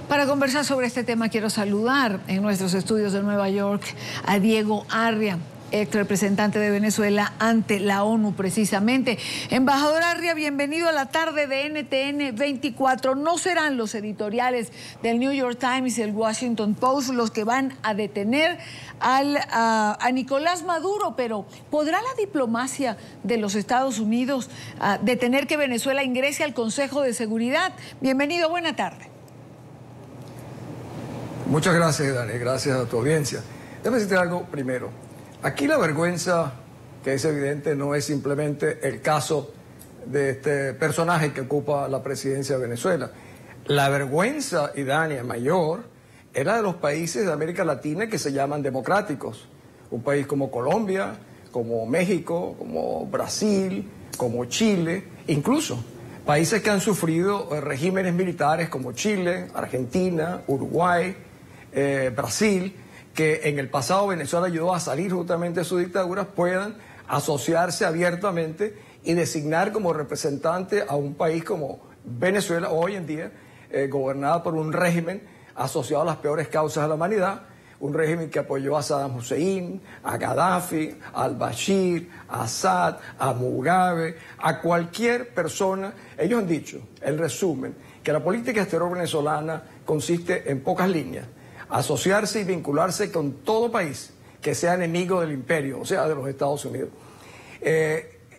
Para conversar sobre este tema quiero saludar en nuestros estudios de Nueva York a Diego Arria, ex representante de Venezuela ante la ONU precisamente. Embajador Arria, bienvenido a la tarde de NTN 24. No serán los editoriales del New York Times y el Washington Post los que van a detener a Nicolás Maduro, pero ¿podrá la diplomacia de los Estados Unidos detener que Venezuela ingrese al Consejo de Seguridad? Bienvenido, buena tarde. Muchas gracias, Dani, gracias a tu audiencia. Déjame decirte algo primero. Aquí la vergüenza, que es evidente, no es simplemente el caso de este personaje que ocupa la presidencia de Venezuela. La vergüenza, y Dani, mayor, era de los países de América Latina que se llaman democráticos. Un país como Colombia, como México, como Brasil, como Chile, incluso países que han sufrido regímenes militares como Chile, Argentina, Uruguay, Brasil, que en el pasado Venezuela ayudó a salir justamente de sus dictaduras, puedan asociarse abiertamente y designar como representante a un país como Venezuela, hoy en día gobernada por un régimen asociado a las peores causas de la humanidad, un régimen que apoyó a Saddam Hussein, a Gaddafi, a al-Bashir, a Assad, a Mugabe, a cualquier persona. Ellos han dicho, el resumen, que la política exterior venezolana consiste en pocas líneas: asociarse y vincularse con todo país que sea enemigo del imperio, o sea, de los Estados Unidos.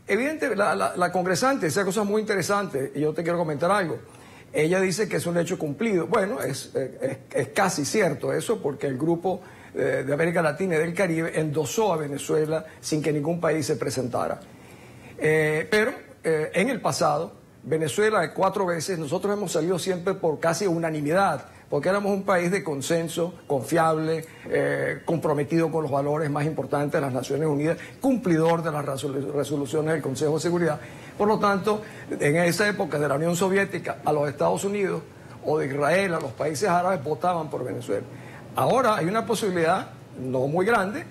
Evidente, la congresante dice cosas muy interesantes, y yo te quiero comentar algo. Ella dice que es un hecho cumplido. Bueno, es casi cierto eso, porque el grupo de América Latina y del Caribe endosó a Venezuela sin que ningún país se presentara. Pero en el pasado, Venezuela 4 veces, nosotros hemos salido siempre por casi unanimidad, porque éramos un país de consenso, confiable, comprometido con los valores más importantes de las Naciones Unidas, cumplidor de las resoluciones del Consejo de Seguridad. Por lo tanto, en esa época de la Unión Soviética a los Estados Unidos o de Israel a los países árabes votaban por Venezuela. Ahora hay una posibilidad, no muy grande,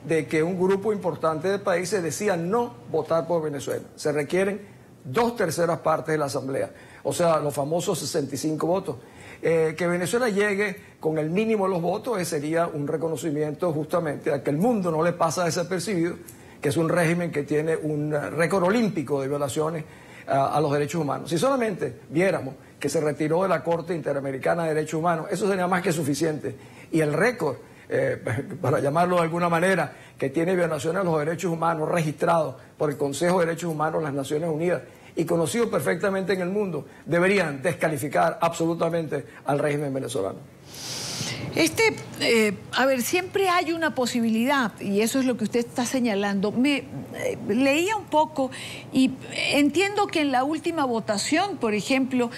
de que un grupo importante de países decida no votar por Venezuela. Se requieren 2/3 partes de la Asamblea, o sea, los famosos 65 votos. Que Venezuela llegue con el mínimo de los votos sería un reconocimiento justamente a que el mundo no le pasa desapercibido, que es un régimen que tiene un récord olímpico de violaciones a los derechos humanos. Si solamente viéramos que se retiró de la Corte Interamericana de Derechos Humanos, eso sería más que suficiente. Y el récord, para llamarlo de alguna manera, que tiene violaciones a los derechos humanos registrados por el Consejo de Derechos Humanos de las Naciones Unidas y conocido perfectamente en el mundo, deberían descalificar absolutamente al régimen venezolano. A ver, siempre hay una posibilidad, y eso es lo que usted está señalando. Leía un poco y entiendo que en la última votación, por ejemplo,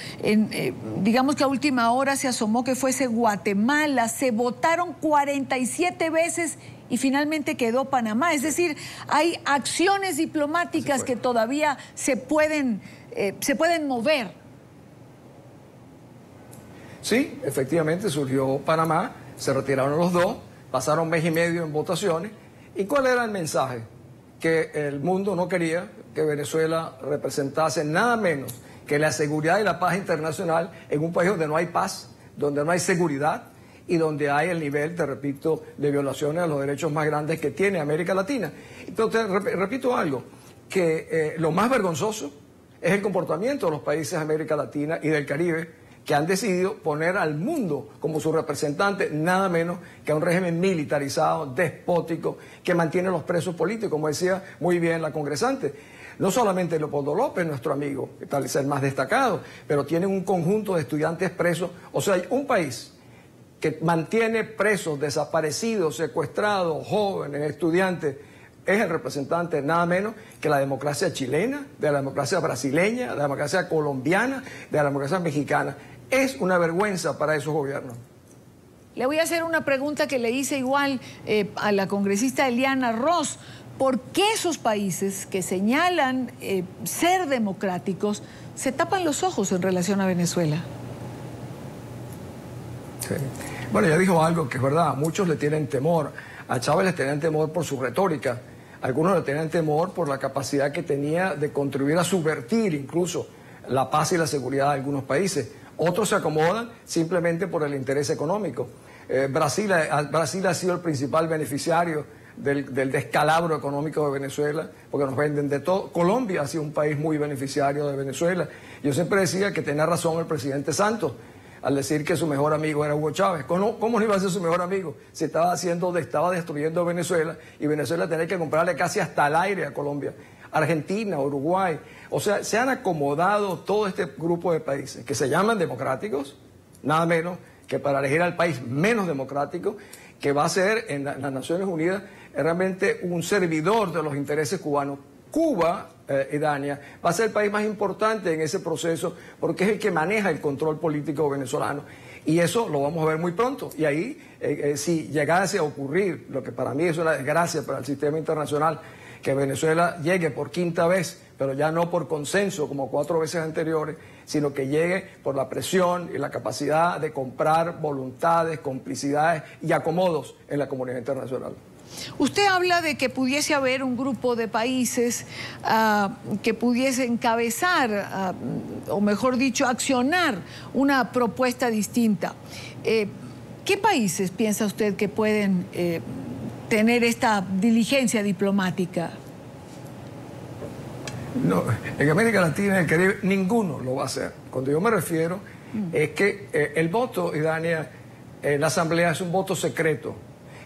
digamos que a última hora se asomó que fuese Guatemala, se votaron 47 veces y finalmente quedó Panamá. Es decir, hay acciones diplomáticas que todavía se pueden mover. Sí, efectivamente surgió Panamá, se retiraron los dos, pasaron 1 mes y medio en votaciones. ¿Y cuál era el mensaje? Que el mundo no quería que Venezuela representase nada menos que la seguridad y la paz internacional en un país donde no hay paz, donde no hay seguridad y donde hay el nivel, te repito, de violaciones a los derechos más grandes que tiene América Latina. Entonces, repito algo, que lo más vergonzoso es el comportamiento de los países de América Latina y del Caribe, que han decidido poner al mundo como su representante, nada menos que a un régimen militarizado, despótico, que mantiene los presos políticos, como decía muy bien la congresante. No solamente Leopoldo López, nuestro amigo, que tal vez es el más destacado, pero tienen un conjunto de estudiantes presos. O sea, hay un país que mantiene presos, desaparecidos, secuestrados, jóvenes, estudiantes, es el representante nada menos que la democracia chilena, de la democracia brasileña, de la democracia colombiana, de la democracia mexicana. Es una vergüenza para esos gobiernos. Le voy a hacer una pregunta que le hice igual a la congresista Eliana Ross. ¿Por qué esos países que señalan ser democráticos se tapan los ojos en relación a Venezuela? Sí. Bueno, ella dijo algo que es verdad, muchos le tienen temor. A Chávez le tenían temor por su retórica, algunos le tenían temor por la capacidad que tenía de contribuir a subvertir incluso la paz y la seguridad de algunos países. Otros se acomodan simplemente por el interés económico. Brasil ha sido el principal beneficiario del descalabro económico de Venezuela, porque nos venden de todo. Colombia ha sido un país muy beneficiario de Venezuela. Yo siempre decía que tenía razón el presidente Santos al decir que su mejor amigo era Hugo Chávez. ¿Cómo no iba a ser su mejor amigo? Se estaba destruyendo Venezuela, y Venezuela tenía que comprarle casi hasta el aire a Colombia. Argentina, Uruguay. O sea, se han acomodado todo este grupo de países que se llaman democráticos, nada menos que para elegir al país menos democrático, que va a ser en las Naciones Unidas realmente un servidor de los intereses cubanos. Cuba, Idania, va a ser el país más importante en ese proceso porque es el que maneja el control político venezolano. Y eso lo vamos a ver muy pronto. Y ahí, si llegase a ocurrir, lo que para mí es una desgracia para el sistema internacional, que Venezuela llegue por quinta vez, pero ya no por consenso como 4 veces anteriores, sino que llegue por la presión y la capacidad de comprar voluntades, complicidades y acomodos en la comunidad internacional. Usted habla de que pudiese haber un grupo de países que pudiese encabezar, o mejor dicho, accionar una propuesta distinta. ¿Qué países piensa usted que pueden tener esta diligencia diplomática? No, en América Latina y el Caribe ninguno lo va a hacer. Cuando yo me refiero es que el voto, Idania, en la Asamblea es un voto secreto.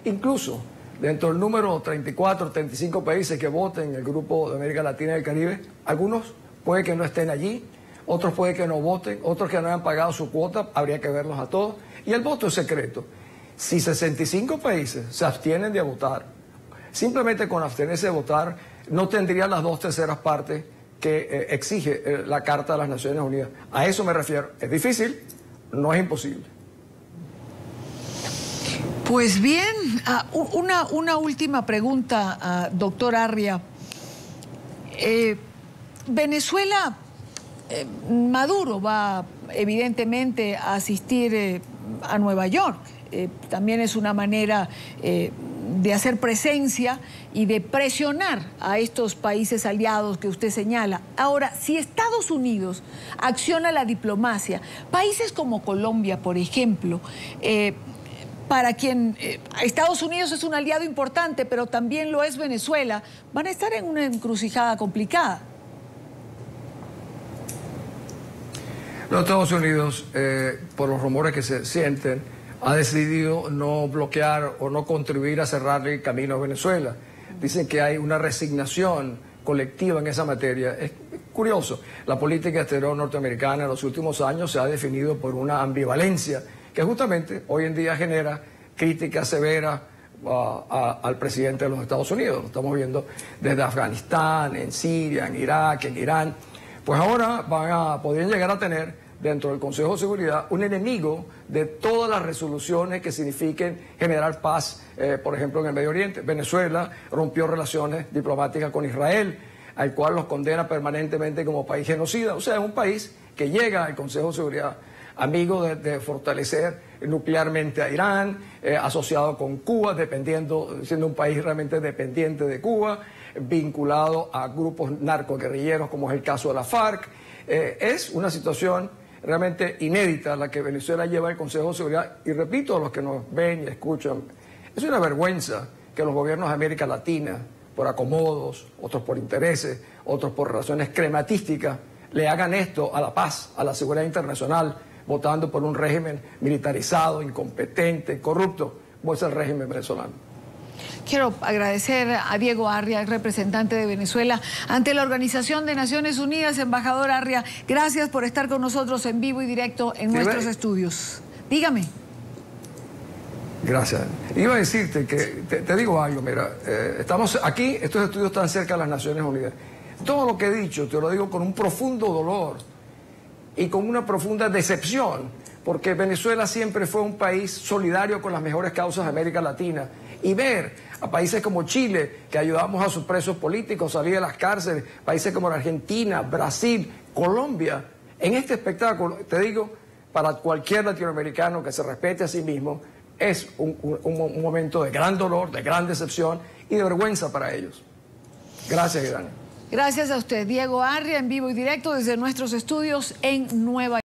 Incluso dentro del número 34, 35 países que voten en el grupo de América Latina y el Caribe, algunos puede que no estén allí, otros puede que no voten, otros que no hayan pagado su cuota, habría que verlos a todos. Y el voto es secreto. Si 65 países se abstienen de votar, simplemente con abstenerse de votar, no tendrían las 2/3 partes que exige la Carta de las Naciones Unidas. A eso me refiero. Es difícil, no es imposible. Pues bien, una última pregunta, doctor Arria. Venezuela, Maduro va evidentemente a asistir a Nueva York. También es una manera de hacer presencia y de presionar a estos países aliados que usted señala. Ahora, si Estados Unidos acciona la diplomacia, países como Colombia, por ejemplo, para quien Estados Unidos es un aliado importante, pero también lo es Venezuela, van a estar en una encrucijada complicada. Los Estados Unidos, por los rumores que se sienten, ha decidido no bloquear o no contribuir a cerrarle el camino a Venezuela. Dicen que hay una resignación colectiva en esa materia. Es curioso, la política exterior norteamericana en los últimos años se ha definido por una ambivalencia que justamente hoy en día genera crítica severa al presidente de los Estados Unidos. Lo estamos viendo desde Afganistán, en Siria, en Irak, en Irán. Pues ahora podrían llegar a tener dentro del Consejo de Seguridad un enemigo de todas las resoluciones que signifiquen generar paz, por ejemplo, en el Medio Oriente. Venezuela rompió relaciones diplomáticas con Israel, al cual los condena permanentemente como país genocida. O sea, es un país que llega al Consejo de Seguridad amigo de fortalecer nuclearmente a Irán, asociado con Cuba, siendo un país realmente dependiente de Cuba, vinculado a grupos narcoguerrilleros como es el caso de la FARC. Es una situación realmente inédita la que Venezuela lleva al Consejo de Seguridad, y repito a los que nos ven y escuchan, es una vergüenza que los gobiernos de América Latina, por acomodos, otros por intereses, otros por razones crematísticas, le hagan esto a la paz, a la seguridad internacional, votando por un régimen militarizado, incompetente, corrupto, como es el régimen venezolano. Quiero agradecer a Diego Arria, representante de Venezuela ante la Organización de Naciones Unidas. Embajador Arria, gracias por estar con nosotros en vivo y directo en nuestros estudios. Dígame. Gracias. Iba a decirte que, te digo algo, mira, estamos aquí, estos estudios están cerca de las Naciones Unidas. Todo lo que he dicho te lo digo con un profundo dolor y con una profunda decepción, porque Venezuela siempre fue un país solidario con las mejores causas de América Latina. Y ver a países como Chile, que ayudamos a sus presos políticos a salir de las cárceles, países como la Argentina, Brasil, Colombia, en este espectáculo, te digo, para cualquier latinoamericano que se respete a sí mismo, es un momento de gran dolor, de gran decepción y de vergüenza para ellos. Gracias, Irán. Gracias a usted, Diego Arria, en vivo y directo desde nuestros estudios en Nueva York.